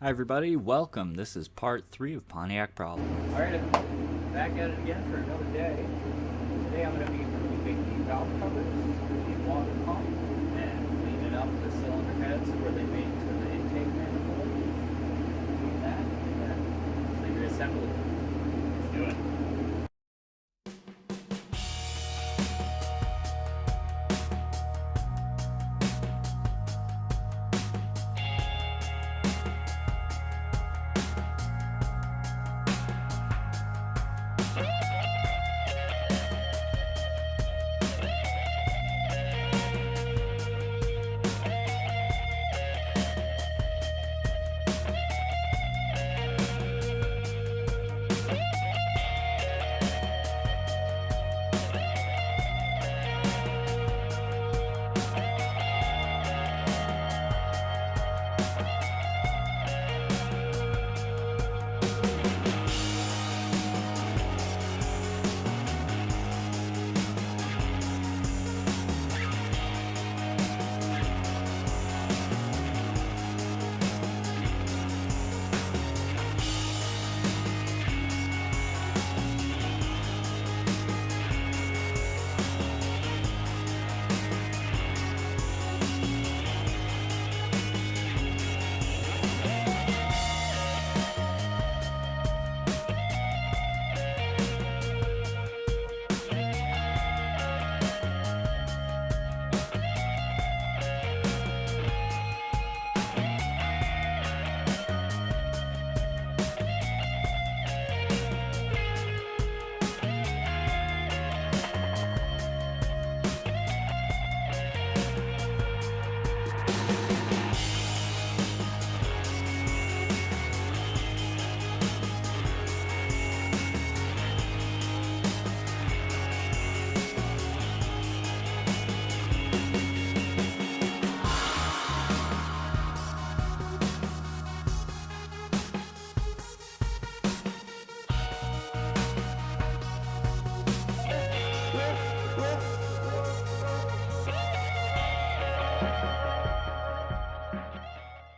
Hi everybody, welcome. This is part 3 of Pontiac Problem. Alright, I'm back at it again for another day. Today I'm going to be removing the valve covers, the water pump, and cleaning up the cylinder heads where they made to the intake manifold. Doing that, and then hopefully reassemble it. Let's do it.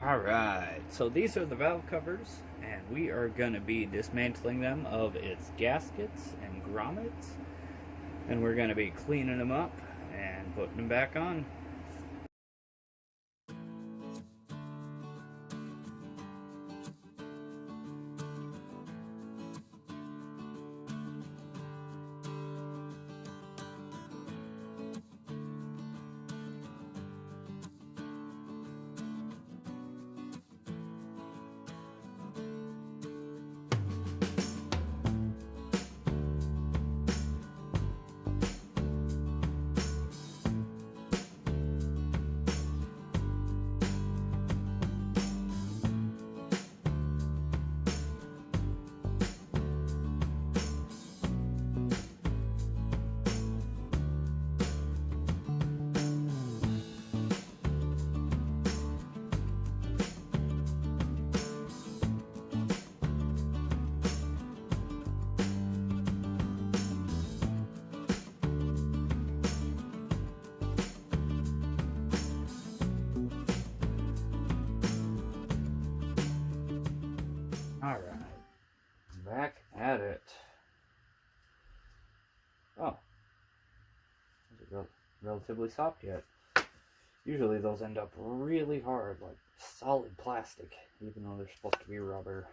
Alright, so these are the valve covers, and we are going to be dismantling them of its gaskets and grommets, and we're going to be cleaning them up and putting them back on. Alright, back at it. Oh, those are relatively soft yet. Usually those end up really hard, like solid plastic, even though they're supposed to be rubber.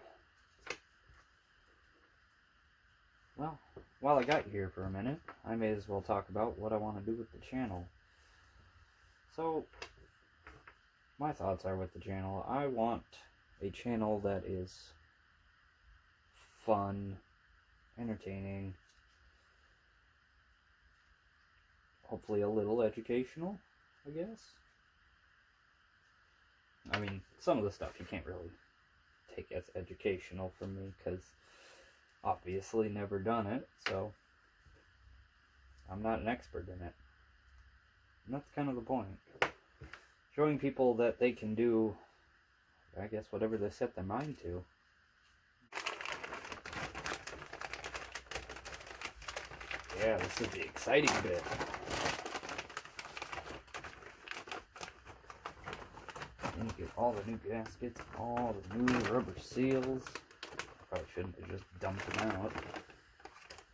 Well, while I got you here for a minute, I may as well talk about what I want to do with the channel. So, my thoughts are with the channel, I want a channel that is fun, entertaining, hopefully a little educational, I guess. I mean, some of the stuff you can't really take as educational from me, because obviously never done it, so I'm not an expert in it. And that's kind of the point. Showing people that they can do, I guess, whatever they set their mind to. Yeah, this is the exciting bit. get all the new gaskets, all the new rubber seals. Probably shouldn't have just dumped them out.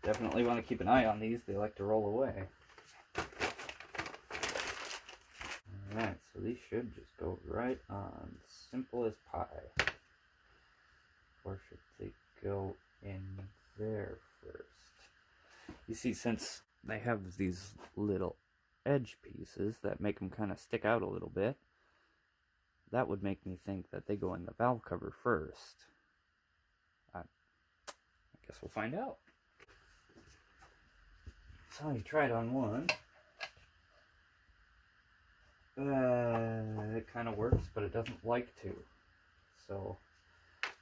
Definitely want to keep an eye on these. They like to roll away. Alright, so these should just go right on. Simple as pie. Or should they go in there first? You see, since they have these little edge pieces that make them kind of stick out a little bit, that would make me think that they go in the valve cover first. I guess we'll find out. So you try it on one. It kind of works, but it doesn't like to. So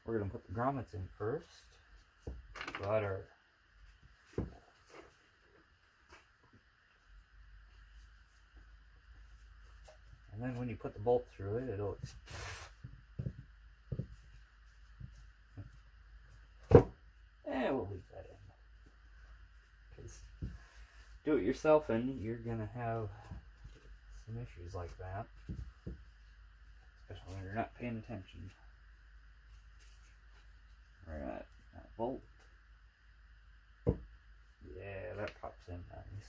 we're going to put the grommets in first. Butter. And then when you put the bolt through it, it'll... we'll leave that in. Because do it yourself and you're going to have some issues like that. Especially when you're not paying attention. Alright, that bolt. Yeah, that pops in nice.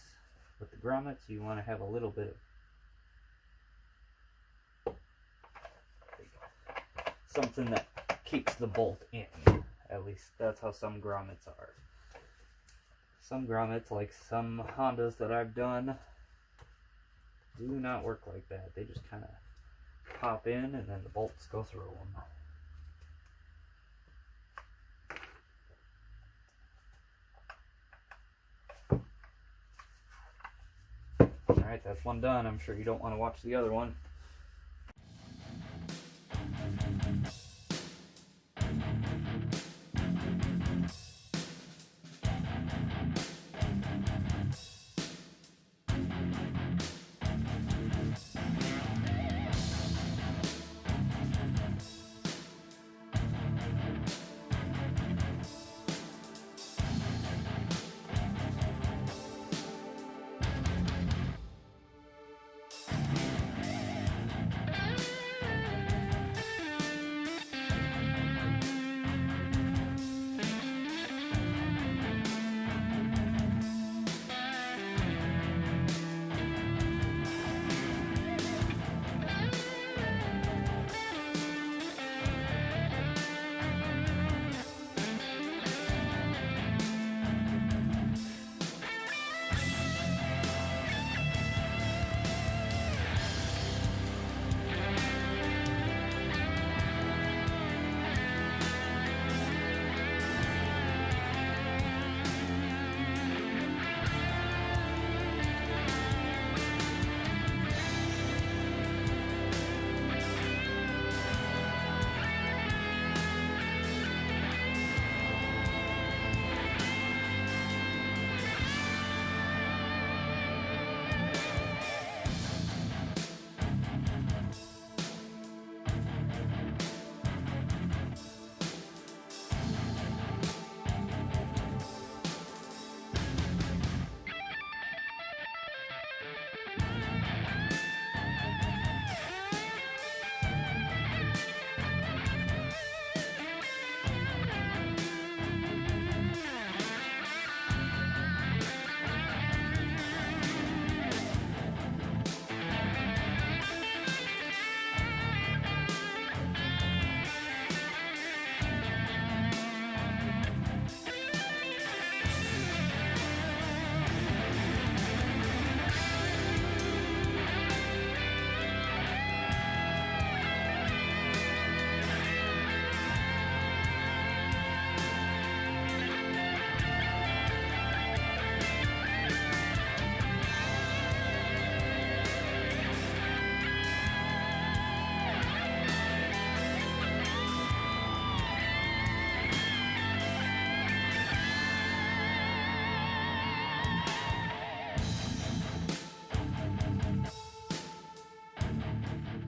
With the grommets, you want to have a little bit of something that keeps the bolt in. At least that's how some grommets are. Some grommets, like some Hondas that I've done, do not work like that. They just kind of pop in and then the bolts go through them. Alright, that's one done. I'm sure you don't want to watch the other one.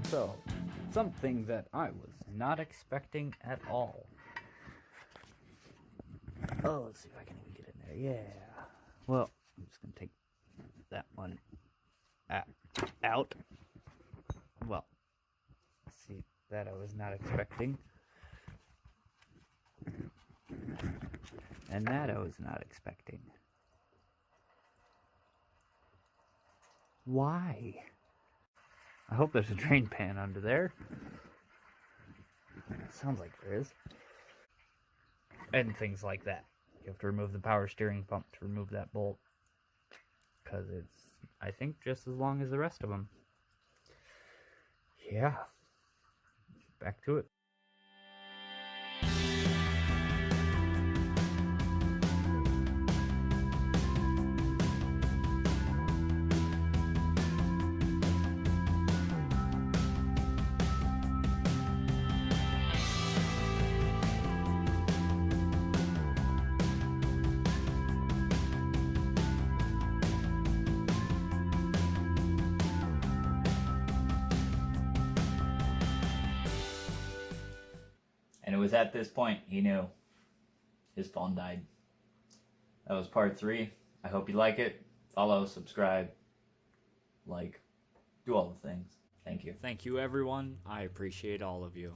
So, something that I was not expecting at all. Oh, let's see if I can even get in there. Yeah. Well, I'm just going to take that one out. Well, let's see. That I was not expecting. And that I was not expecting. Why? I hope there's a drain pan under there. Sounds like there is. And things like that. You have to remove the power steering pump to remove that bolt. Because it's, I think, just as long as the rest of them. Yeah. Back to it. And it was at this point he knew his phone died. That was part 3. I hope you like it. Follow, subscribe, like, do all the things. Thank you. Thank you, everyone. I appreciate all of you.